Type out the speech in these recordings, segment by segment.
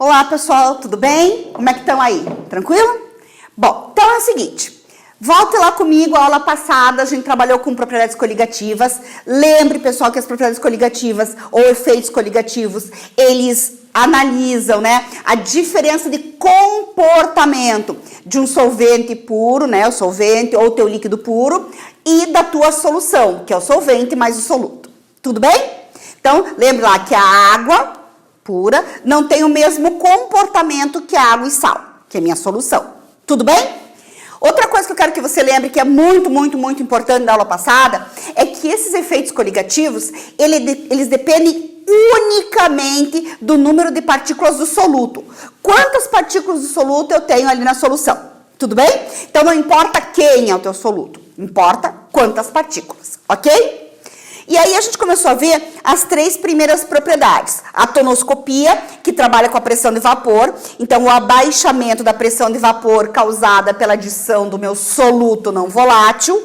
Olá, pessoal, tudo bem? Como é que estão aí? Tranquilo? Bom, então é o seguinte, volte lá comigo, a aula passada a gente trabalhou com propriedades coligativas. Lembre, pessoal, que as propriedades coligativas ou efeitos coligativos, eles analisam, né, a diferença de comportamento de um solvente puro, né, o solvente ou teu líquido puro, e da tua solução, que é o solvente mais o soluto. Tudo bem? Então, lembre lá que a água pura não tem o mesmo comportamento que a água e sal, que é a minha solução. Tudo bem? Outra coisa que eu quero que você lembre, que é muito importante da aula passada, é que esses efeitos coligativos, eles dependem unicamente do número de partículas do soluto. Quantas partículas do soluto eu tenho ali na solução? Tudo bem? Então, não importa quem é o teu soluto, importa quantas partículas, ok? E aí a gente começou a ver as três primeiras propriedades. A tonoscopia, que trabalha com a pressão de vapor. Então, o abaixamento da pressão de vapor causada pela adição do meu soluto não volátil.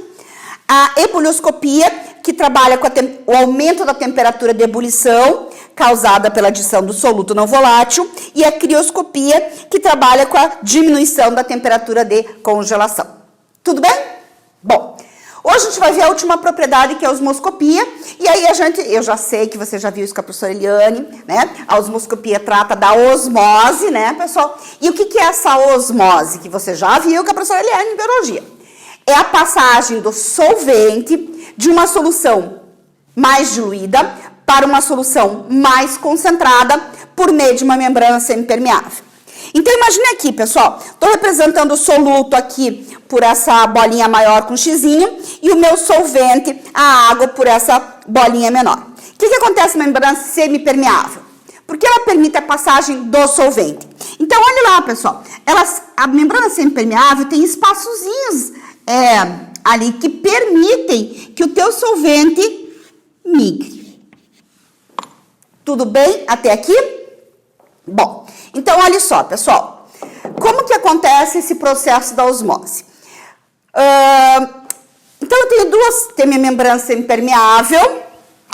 A ebulioscopia, que trabalha com o aumento da temperatura de ebulição, causada pela adição do soluto não volátil. E a crioscopia, que trabalha com a diminuição da temperatura de congelação. Tudo bem? Bom, hoje a gente vai ver a última propriedade, que é a osmoscopia, e aí eu já sei que você já viu isso com a professora Eliane, né? A osmoscopia trata da osmose, né, pessoal? E o que é essa osmose? Que você já viu com a professora Eliane em biologia. É a passagem do solvente de uma solução mais diluída para uma solução mais concentrada por meio de uma membrana semipermeável. Então, imagine aqui, pessoal, estou representando o soluto aqui por essa bolinha maior com xizinho e o meu solvente, a água, por essa bolinha menor. O que acontece na membrana semipermeável? Porque ela permite a passagem do solvente. Então, olha lá, pessoal, a membrana semipermeável tem espaçozinhos ali que permitem que o teu solvente migre. Tudo bem até aqui? Bom, então olha só, pessoal, como que acontece esse processo da osmose? Então eu tenho minha membrana semipermeável,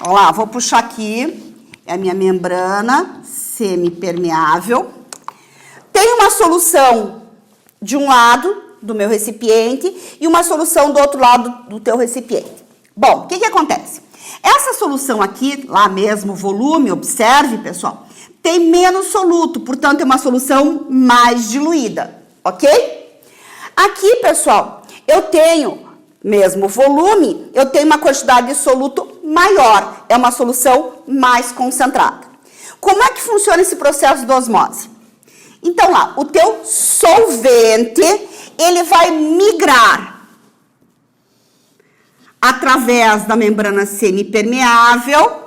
olha lá, vou puxar aqui, é a minha membrana semipermeável, tem uma solução de um lado do meu recipiente e uma solução do outro lado do teu recipiente. Bom, o que acontece? Essa solução aqui, lá mesmo, volume, observe, pessoal, tem menos soluto, portanto, é uma solução mais diluída, ok? Aqui, pessoal, eu tenho, mesmo volume, eu tenho uma quantidade de soluto maior, é uma solução mais concentrada. Como é que funciona esse processo de osmose? Então, lá, o teu solvente, ele vai migrar através da membrana semipermeável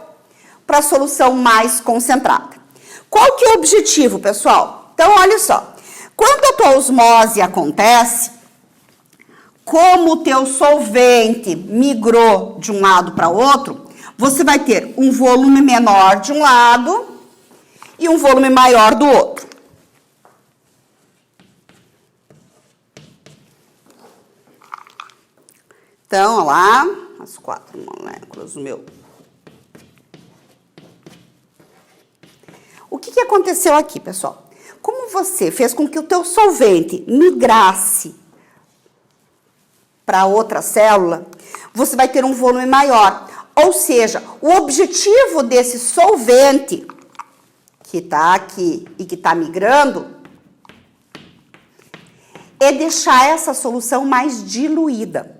para a solução mais concentrada. Qual que é o objetivo, pessoal? Então, olha só. Quando a tua osmose acontece, como o teu solvente migrou de um lado para outro, você vai ter um volume menor de um lado e um volume maior do outro. Então, olha lá, as 4 moléculas do meu. O que aconteceu aqui, pessoal? Como você fez com que o teu solvente migrasse para outra célula, você vai ter um volume maior. Ou seja, o objetivo desse solvente que está aqui e que está migrando é deixar essa solução mais diluída.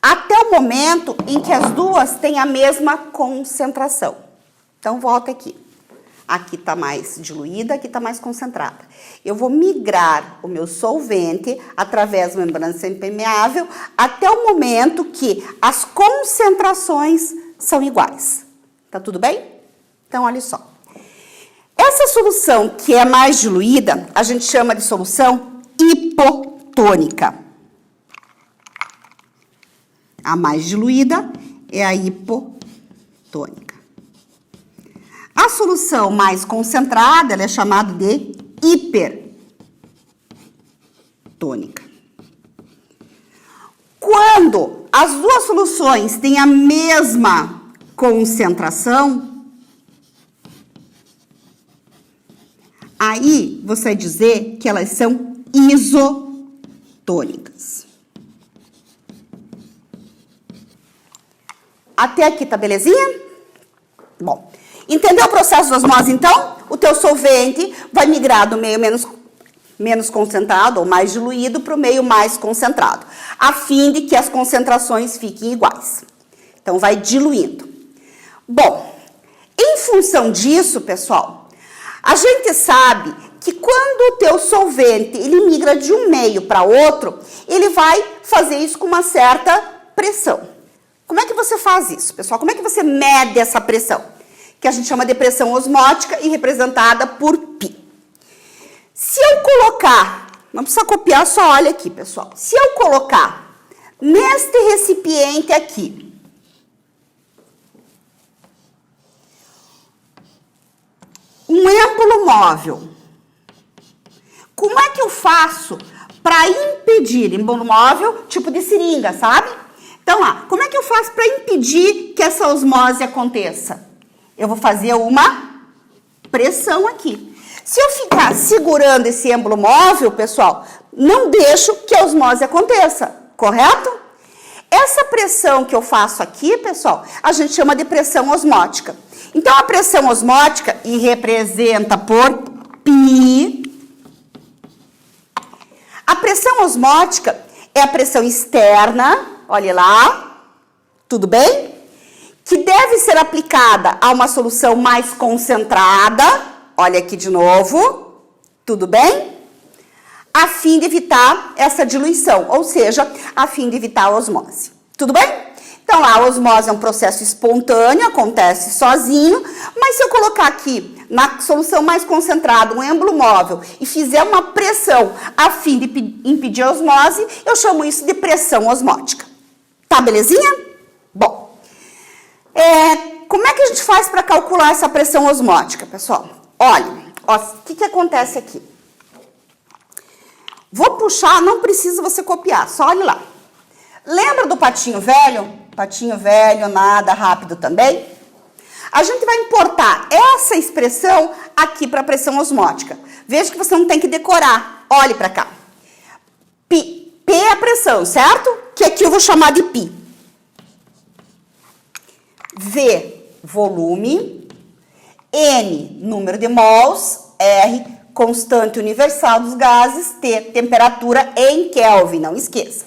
Até o momento em que as duas têm a mesma concentração. Então, volta aqui. Aqui está mais diluída, aqui está mais concentrada. Eu vou migrar o meu solvente através da membrana semipermeável até o momento que as concentrações são iguais. Tá tudo bem? Então, olha só. Essa solução que é mais diluída, a gente chama de solução hipotônica. A mais diluída é a hipotônica. A solução mais concentrada, ela é chamada de hipertônica. Quando as duas soluções têm a mesma concentração, Aí, você vai dizer que elas são isotônicas. Até aqui, tá belezinha? Bom, entendeu o processo de osmose, então? O teu solvente vai migrar do meio menos concentrado ou mais diluído para o meio mais concentrado, a fim de que as concentrações fiquem iguais. Então, vai diluindo. Bom, em função disso, pessoal, a gente sabe que quando o teu solvente ele migra de um meio para outro, ele vai fazer isso com uma certa pressão. Como é que você faz isso, pessoal? Como é que você mede essa pressão? Que a gente chama de pressão osmótica e representada por π. Se eu colocar, não precisa copiar, só olha aqui, pessoal. Se eu colocar neste recipiente aqui, um êmbolo móvel, como é que eu faço para impedir, êmbolo móvel, tipo de seringa, sabe? Então, como é que eu faço para impedir que essa osmose aconteça? Eu vou fazer uma pressão aqui. Se eu ficar segurando esse êmbolo móvel, pessoal, não deixo que a osmose aconteça, correto? Essa pressão que eu faço aqui, pessoal, a gente chama de pressão osmótica. Então, a pressão osmótica, e representa por π, a pressão osmótica é a pressão externa, olha lá, tudo bem? Que deve ser aplicada a uma solução mais concentrada, olha aqui de novo, tudo bem? A fim de evitar essa diluição, ou seja, a fim de evitar a osmose. Tudo bem? Então, a osmose é um processo espontâneo, acontece sozinho, mas se eu colocar aqui na solução mais concentrada um êmbolo móvel e fizer uma pressão a fim de impedir a osmose, eu chamo isso de pressão osmótica. Tá, belezinha? Bom, como é que a gente faz para calcular essa pressão osmótica, pessoal? Olha, o que acontece aqui? Vou puxar, não precisa você copiar, só olha lá. Lembra do patinho velho? Patinho velho, nada rápido também? A gente vai importar essa expressão aqui para a pressão osmótica. Veja que você não tem que decorar. Olhe para cá. P é a pressão, certo? Que aqui eu vou chamar de π. V, volume. N, número de mols. R, constante universal dos gases. T, temperatura em Kelvin, não esqueça.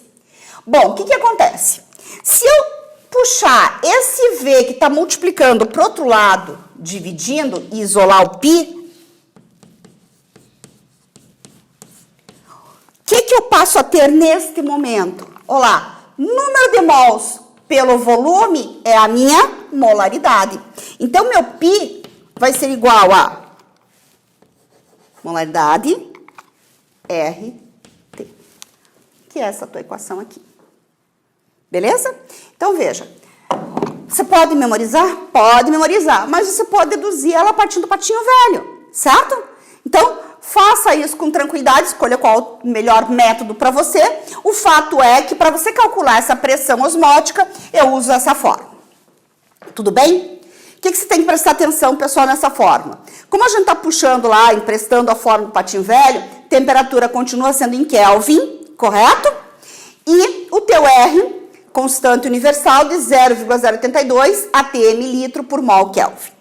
Bom, o que acontece? Se eu puxar esse V que está multiplicando para o outro lado, dividindo e isolar o π, o que eu passo a ter neste momento? Olá, número de mols pelo volume é a minha molaridade. Então, meu π vai ser igual a molaridade RT, que é essa tua equação aqui. Beleza? Então, veja. Você pode memorizar? Pode memorizar, mas você pode deduzir ela a partir do patinho velho, certo? Então, faça isso com tranquilidade, escolha qual o melhor método para você. O fato é que, para você calcular essa pressão osmótica, eu uso essa fórmula. Tudo bem? O que você tem que prestar atenção, pessoal, nessa fórmula? Como a gente está puxando lá, emprestando a fórmula do patinho velho, temperatura continua sendo em Kelvin, correto? E o teu R, constante universal de 0,082 atm litro por mol Kelvin.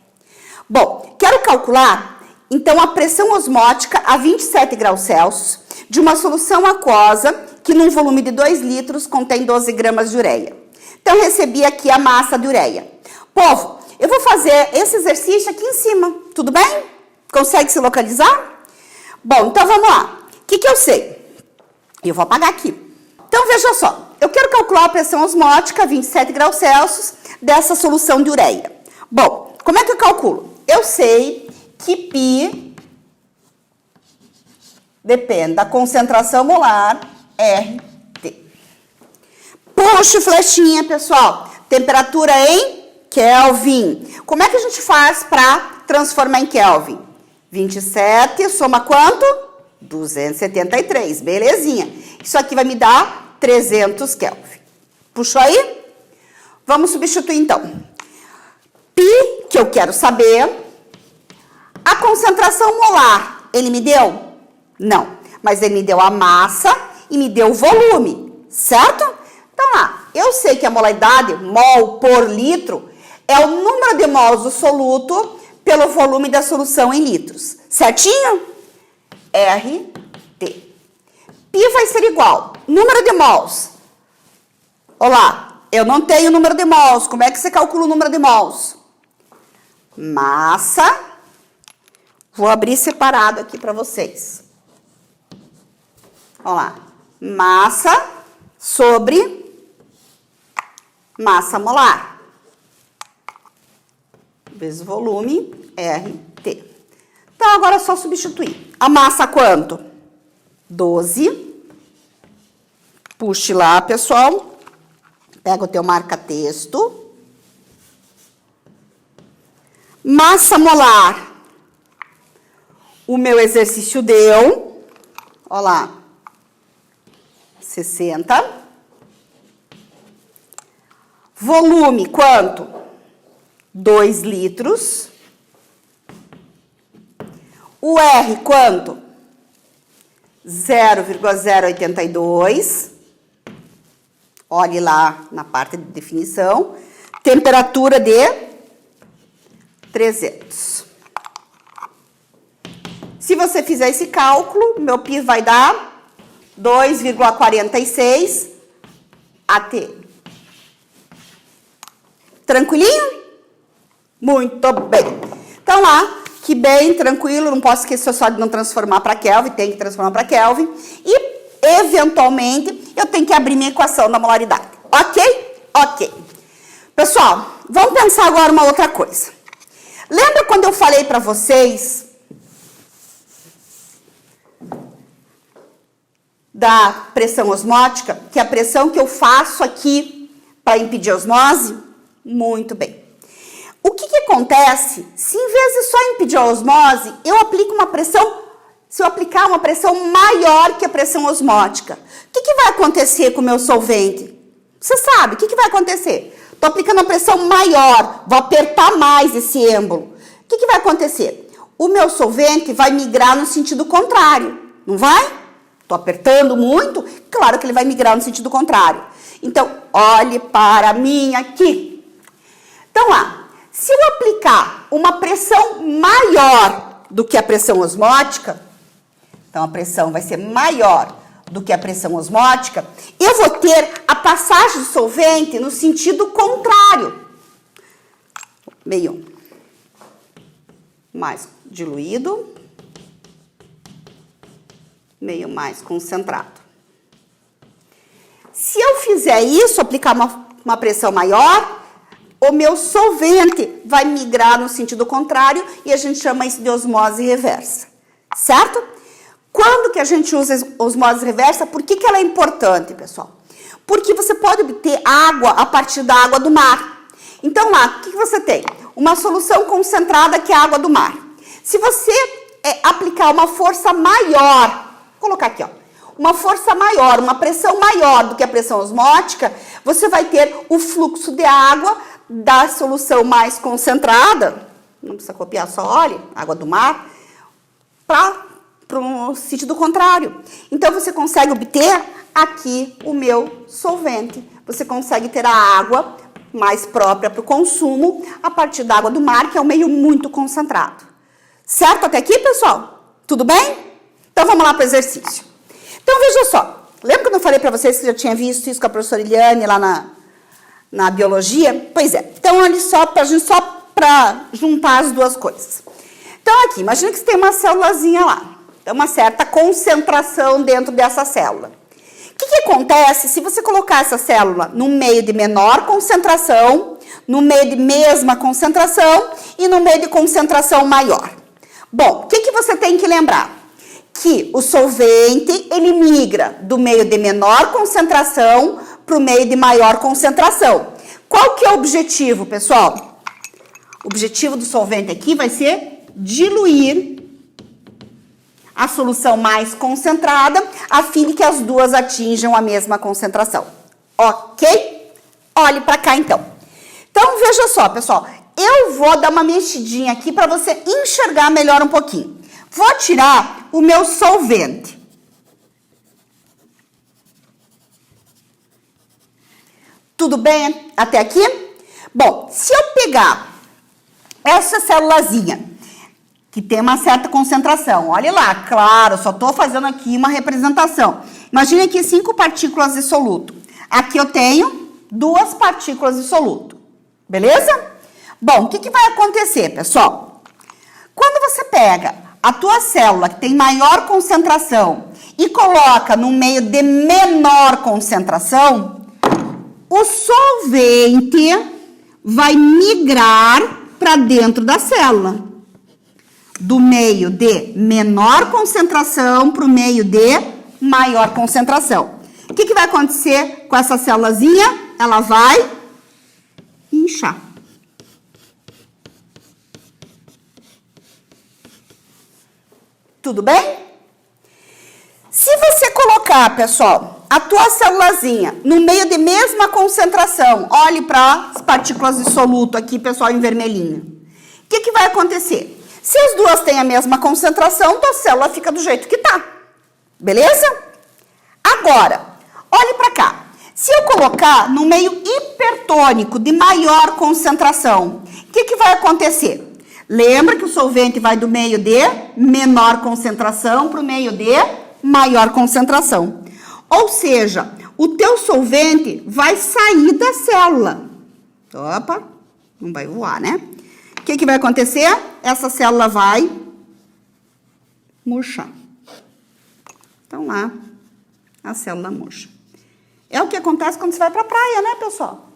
Bom, quero calcular, então, a pressão osmótica a 27 graus Celsius de uma solução aquosa que, num volume de 2 litros, contém 12 gramas de ureia. Então, recebi aqui a massa de ureia. Povo, eu vou fazer esse exercício aqui em cima, tudo bem? Consegue se localizar? Bom, então vamos lá. O que eu sei? Eu vou apagar aqui. Então, veja só. Eu quero calcular a pressão osmótica a 27 graus Celsius dessa solução de ureia. Bom, como é que eu calculo? Eu sei que π depende da concentração molar RT. Puxa flechinha, pessoal. Temperatura em Kelvin. Como é que a gente faz para transformar em Kelvin? 27 soma quanto? 273. Belezinha. Isso aqui vai me dar 300 Kelvin. Puxou aí? Vamos substituir, então. Π, que eu quero saber, a concentração molar ele me deu? Não. Mas ele me deu a massa e me deu o volume, certo? Então lá, eu sei que a molaridade, mol por litro, é o número de mols do soluto pelo volume da solução em litros. Certinho? RT. Π vai ser igual. Número de mols. Olá, eu não tenho número de mols. Como é que você calcula o número de mols? Massa. Vou abrir separado aqui para vocês. Olha lá. Massa sobre massa molar. Vezes volume, RT. Então, agora é só substituir. A massa quanto? 12. Puxe lá, pessoal. Pega o teu marca-texto. Massa molar. O meu exercício deu. Olha lá. 60. Volume, quanto? 2 litros. O R, quanto? 0,082. Olhe lá na parte de definição. Temperatura de 300. Se você fizer esse cálculo, meu π vai dar 2,46 atm. Tranquilinho? Muito bem. Então lá, que bem, tranquilo, não posso esquecer só de não transformar para Kelvin, tem que transformar para Kelvin. E, eventualmente, eu tenho que abrir minha equação da molaridade. Ok? Ok. Pessoal, vamos pensar agora uma outra coisa. Lembra quando eu falei para vocês da pressão osmótica, que é a pressão que eu faço aqui para impedir a osmose? Muito bem. O que acontece se em vez de só impedir a osmose, eu aplico uma pressão, se eu aplicar uma pressão maior que a pressão osmótica? O que vai acontecer com o meu solvente? Você sabe, o que vai acontecer? Estou aplicando uma pressão maior, vou apertar mais esse êmbolo. O que vai acontecer? O meu solvente vai migrar no sentido contrário, não vai? Estou apertando muito, claro que ele vai migrar no sentido contrário. Então, olhe para mim aqui. Então, lá, se eu aplicar uma pressão maior do que a pressão osmótica, então a pressão vai ser maior do que a pressão osmótica, eu vou ter a passagem do solvente no sentido contrário. Meio mais diluído, meio mais concentrado. Se eu fizer isso, aplicar uma pressão maior, o meu solvente vai migrar no sentido contrário e a gente chama isso de osmose reversa, certo? Quando que a gente usa osmose reversa? Por que ela é importante, pessoal? Porque você pode obter água a partir da água do mar. Então lá, o que você tem? Uma solução concentrada que é a água do mar. Se você aplicar uma força maior, vou colocar aqui, ó, uma força maior, uma pressão maior do que a pressão osmótica, você vai ter o fluxo de água da solução mais concentrada, não precisa copiar, só olhe, água do mar, para o sentido contrário. Então, você consegue obter aqui o meu solvente. Você consegue ter a água mais própria para o consumo a partir da água do mar, que é um meio muito concentrado. Certo até aqui, pessoal? Tudo bem? Então, vamos lá para o exercício. Então, veja só. Lembra quando eu falei para vocês que eu já tinha visto isso com a professora Eliane lá na biologia? Pois é. Então, olha só, para juntar as duas coisas. Então, aqui, imagina que você tem uma célulazinha lá. Tem uma certa concentração dentro dessa célula. O que acontece se você colocar essa célula no meio de menor concentração, no meio de mesma concentração e no meio de concentração maior? Bom, o que você tem que lembrar? Que o solvente, ele migra do meio de menor concentração para o meio de maior concentração. Qual que é o objetivo, pessoal? O objetivo do solvente aqui vai ser diluir a solução mais concentrada, a fim de que as duas atinjam a mesma concentração. Ok? Olhe para cá, então. Então, veja só, pessoal. Eu vou dar uma mexidinha aqui para você enxergar melhor um pouquinho. Vou tirar o meu solvente. Tudo bem até aqui? Bom, se eu pegar essa célulazinha, que tem uma certa concentração, olha lá, claro, só estou fazendo aqui uma representação. Imagine aqui 5 partículas de soluto. Aqui eu tenho 2 partículas de soluto, beleza? Bom, o que vai acontecer, pessoal? Quando você pega a tua célula que tem maior concentração e coloca no meio de menor concentração, o solvente vai migrar para dentro da célula. Do meio de menor concentração para o meio de maior concentração. O que vai acontecer com essa célulazinha? Ela vai inchar. Tudo bem? Se você colocar, pessoal, a tua célulazinha no meio de mesma concentração, olhe para as partículas de soluto aqui, pessoal, em vermelhinho. O que vai acontecer? Se as duas têm a mesma concentração, tua célula fica do jeito que tá. Beleza? Agora, olhe para cá. Se eu colocar no meio hipertônico de maior concentração, o que vai acontecer? Lembra que o solvente vai do meio de menor concentração para o meio de maior concentração. Ou seja, o teu solvente vai sair da célula. Opa, não vai voar, né? O que vai acontecer? Essa célula vai murchar. Então, lá, a célula murcha. É o que acontece quando você vai para a praia, né, pessoal?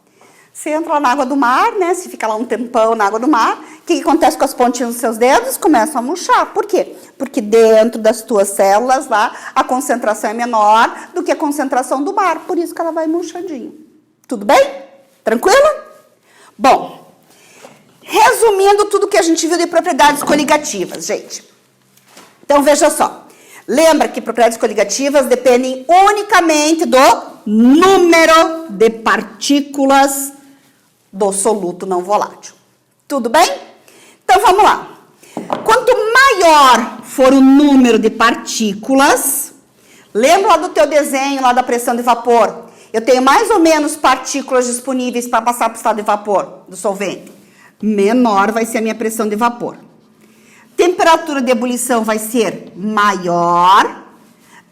Você entra lá na água do mar, né? Você fica lá um tempão na água do mar. O que acontece com as pontinhas dos seus dedos? Começam a murchar. Por quê? Porque dentro das tuas células lá, a concentração é menor do que a concentração do mar. Por isso que ela vai murchadinha. Tudo bem? Tranquilo? Bom, resumindo tudo que a gente viu de propriedades coligativas, gente. Então, veja só. Lembra que propriedades coligativas dependem unicamente do número de partículas do soluto não volátil. Tudo bem? Então, vamos lá. Quanto maior for o número de partículas, lembra lá do teu desenho, lá da pressão de vapor? Eu tenho mais ou menos partículas disponíveis para passar para o estado de vapor do solvente. Menor vai ser a minha pressão de vapor. Temperatura de ebulição vai ser maior.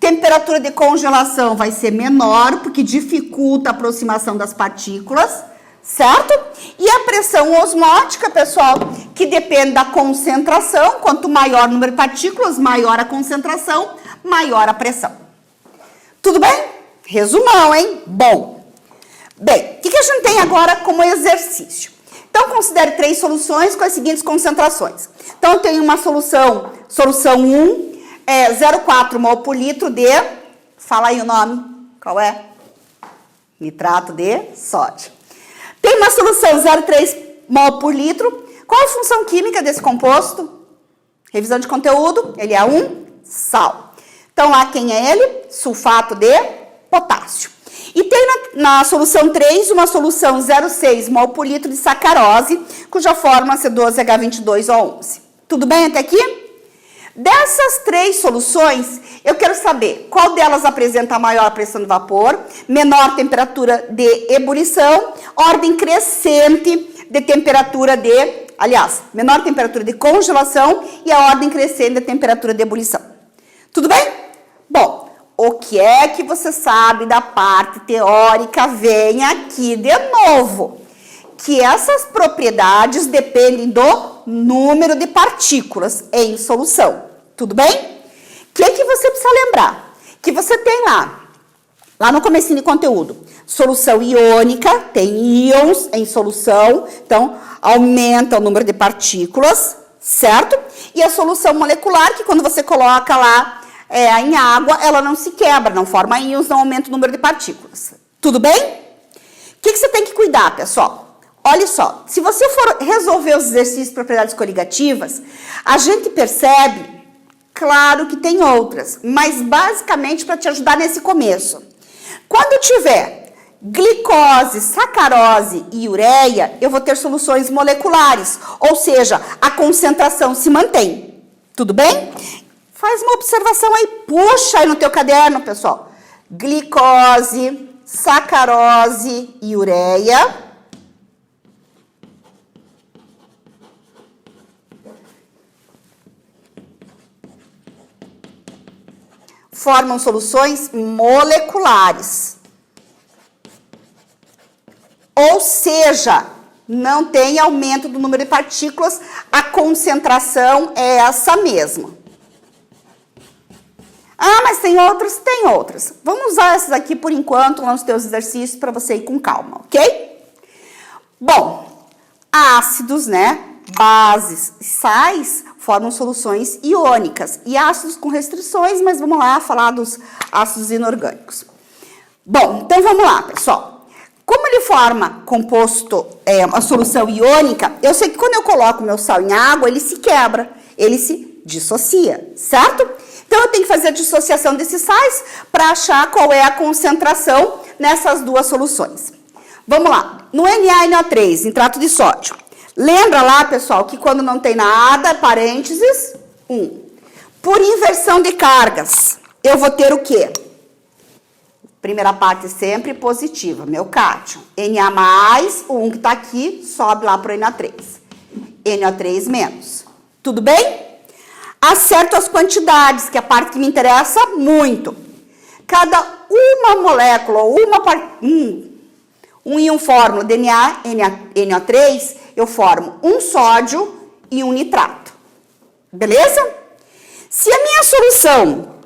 Temperatura de congelação vai ser menor, porque dificulta a aproximação das partículas, certo? E a pressão osmótica, pessoal, que depende da concentração. Quanto maior o número de partículas, maior a concentração, maior a pressão. Tudo bem? Resumão, hein? Bom. Bem, o que a gente tem agora como exercício? Então, considere 3 soluções com as seguintes concentrações. Então, eu tenho uma solução 1, 0,4 mol por litro de... Fala aí o nome. Qual é? Nitrato de sódio. Tem uma solução 0,3 mol por litro. Qual a função química desse composto? Revisão de conteúdo. Ele é um sal. Então, lá quem é ele? Sulfato de potássio. E tem na solução 3 uma solução 0,6 mol por litro de sacarose, cuja fórmula é C12H22O11. Tudo bem até aqui? Dessas 3 soluções, eu quero saber qual delas apresenta a maior pressão de vapor, menor temperatura de ebulição, ordem crescente de temperatura de... Aliás, menor temperatura de congelação e a ordem crescente de temperatura de ebulição. Tudo bem? Bom, o que é que você sabe da parte teórica? Vem aqui de novo. Que essas propriedades dependem do número de partículas em solução. Tudo bem? O que é que você precisa lembrar? Que você tem lá no comecinho de conteúdo, solução iônica, tem íons em solução, então aumenta o número de partículas, certo? E a solução molecular, que quando você coloca lá em água, ela não se quebra, não forma íons, não aumenta o número de partículas. Tudo bem? O que você tem que cuidar, pessoal? Olha só, se você for resolver os exercícios de propriedades coligativas, a gente percebe, claro que tem outras, mas basicamente para te ajudar nesse começo. Quando tiver glicose, sacarose e ureia, eu vou ter soluções moleculares, ou seja, a concentração se mantém. Tudo bem? Faz uma observação aí, puxa aí no teu caderno, pessoal. Glicose, sacarose e ureia. Formam soluções moleculares. Ou seja, não tem aumento do número de partículas, a concentração é essa mesma. Ah, mas tem outras? Tem outras. Vamos usar essas aqui por enquanto nos teus exercícios para você ir com calma, ok? Bom, ácidos, né? Bases e sais formam soluções iônicas e ácidos com restrições, mas vamos lá falar dos ácidos inorgânicos. Bom, então vamos lá, pessoal. Como ele forma composto, uma solução iônica, eu sei que quando eu coloco meu sal em água, ele se quebra, ele se dissocia, certo? Então, eu tenho que fazer a dissociação desses sais para achar qual é a concentração nessas duas soluções. Vamos lá, no NaNO3, nitrato de sódio. Lembra lá, pessoal, que quando não tem nada, parênteses, 1. Por inversão de cargas, eu vou ter o quê? Primeira parte sempre positiva, meu cátion. Na+, o 1 que está aqui, sobe lá para o NO3. NO3 menos. Tudo bem? Acerto as quantidades, que é a parte que me interessa muito. Cada uma molécula, ou um íon fórmula de NO3, eu formo um sódio e um nitrato. Beleza? Se a minha solução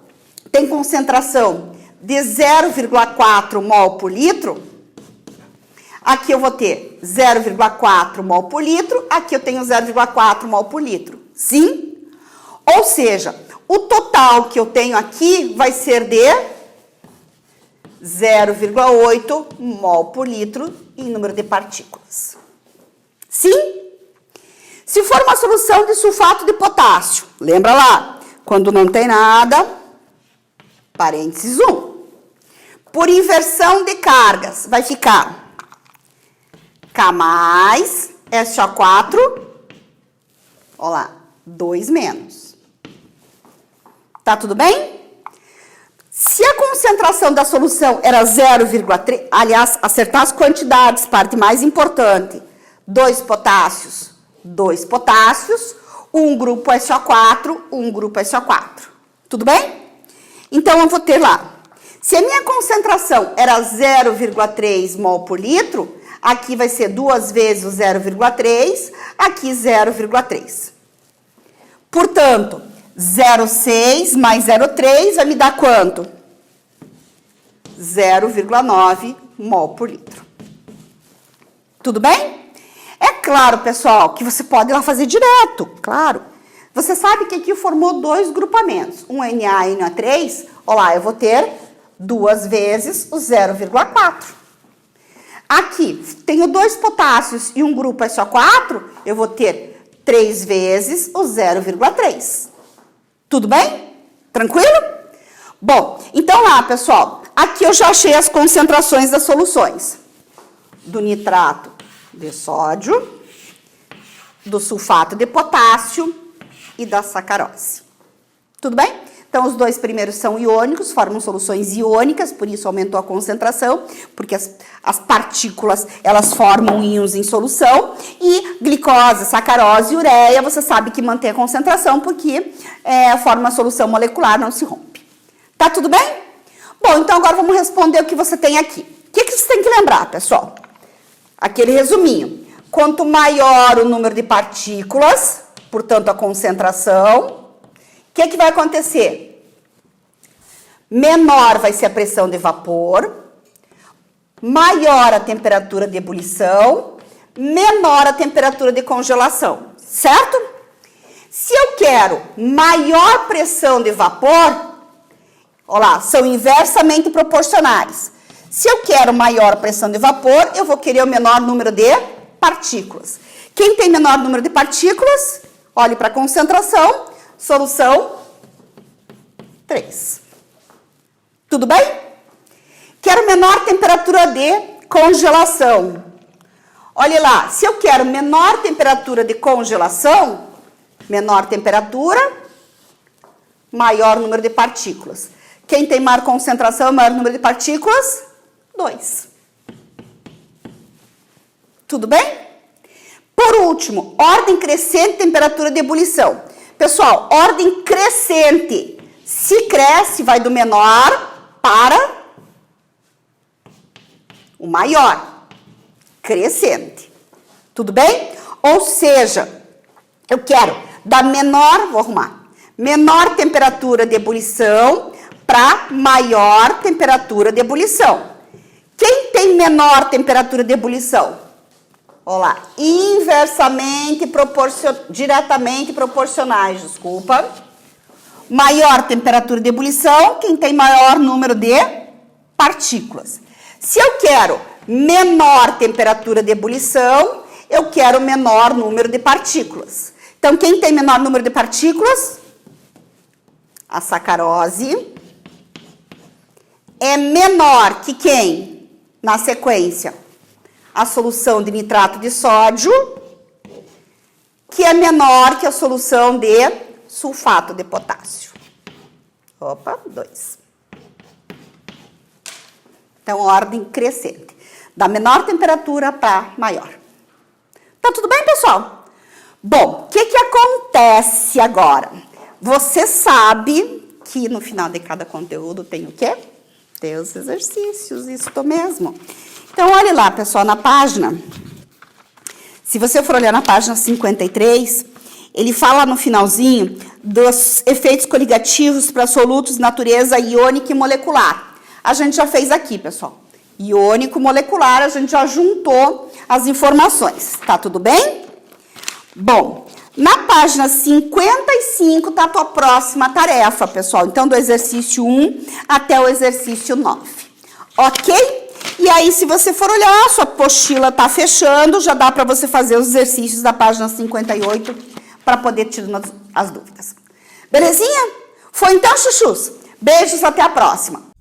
tem concentração de 0,4 mol por litro, aqui eu vou ter 0,4 mol por litro, aqui eu tenho 0,4 mol por litro. Sim? Ou seja, o total que eu tenho aqui vai ser de 0,8 mol por litro em número de partículas. Sim? Se for uma solução de sulfato de potássio, lembra lá, quando não tem nada, parênteses 1. Por inversão de cargas, vai ficar K mais SO4, olha lá, 2 menos. Tá tudo bem? Se a concentração da solução era 0,3, aliás, acertar as quantidades, parte mais importante, 2 potássios, um grupo SO4, um grupo SO4. Tudo bem? Então, eu vou ter lá, se a minha concentração era 0,3 mol por litro, aqui vai ser 2 vezes o 0,3, aqui 0,3. Portanto, 0,6 mais 0,3 vai me dar quanto? 0,9 mol por litro. Tudo bem? É claro, pessoal, que você pode ir lá fazer direto, claro. Você sabe que aqui formou 2 grupamentos, um Na e NO3, olha lá, eu vou ter 2 vezes o 0,4. Aqui, tenho 2 potássios e um grupo SO4, eu vou ter 3 vezes o 0,3. Tudo bem? Tranquilo? Bom, então lá, pessoal, aqui eu já achei as concentrações das soluções. Do nitrato de sódio, do sulfato de potássio e da sacarose. Tudo bem? Então, os 2 primeiros são iônicos, formam soluções iônicas, por isso aumentou a concentração, porque as partículas, elas formam íons em solução. E glicose, sacarose e ureia, você sabe que mantém a concentração, porque forma a solução molecular, não se rompe. Tá tudo bem? Bom, então agora vamos responder o que você tem aqui. O que você tem que lembrar, pessoal? Aquele resuminho. Quanto maior o número de partículas, portanto, a concentração, o que vai acontecer? Menor vai ser a pressão de vapor, maior a temperatura de ebulição, menor a temperatura de congelação, certo? Se eu quero maior pressão de vapor, olha lá, são inversamente proporcionais. Se eu quero maior pressão de vapor, eu vou querer o menor número de partículas. Quem tem menor número de partículas, olhe para a concentração, solução 3. Tudo bem? Quero menor temperatura de congelação. Olhe lá, se eu quero menor temperatura de congelação, menor temperatura, maior número de partículas. Quem tem maior concentração e maior número de partículas? 2. Tudo bem? Por último, ordem crescente, temperatura de ebulição. Pessoal, ordem crescente. Se cresce, vai do menor para o maior. Crescente. Tudo bem? Ou seja, eu quero da menor, vou arrumar, menor temperatura de ebulição para maior temperatura de ebulição. Quem tem menor temperatura de ebulição? Olá, inversamente diretamente proporcionais, desculpa. Maior temperatura de ebulição, quem tem maior número de partículas. Se eu quero menor temperatura de ebulição, eu quero menor número de partículas. Então, quem tem menor número de partículas? A sacarose é menor que quem? Na sequência, a solução de nitrato de sódio, que é menor que a solução de sulfato de potássio. Opa, 2. Então, ordem crescente. Da menor temperatura para maior. Tá tudo bem, pessoal? Bom, o que acontece agora? Você sabe que no final de cada conteúdo tem o quê? Tem os exercícios, isso mesmo. Então, olhe lá, pessoal, na página. Se você for olhar na página 53, ele fala no finalzinho dos efeitos coligativos para solutos de natureza iônica e molecular. A gente já fez aqui, pessoal. Iônico, molecular, a gente já juntou as informações. Tá tudo bem? Bom, na página 55 tá a tua próxima tarefa, pessoal. Então, do exercício 1 até o exercício 9. Ok? E aí, se você for olhar, a sua apostila tá fechando, já dá para você fazer os exercícios da página 58 para poder tirar as dúvidas. Belezinha? Foi então, chuchus? Beijos, até a próxima.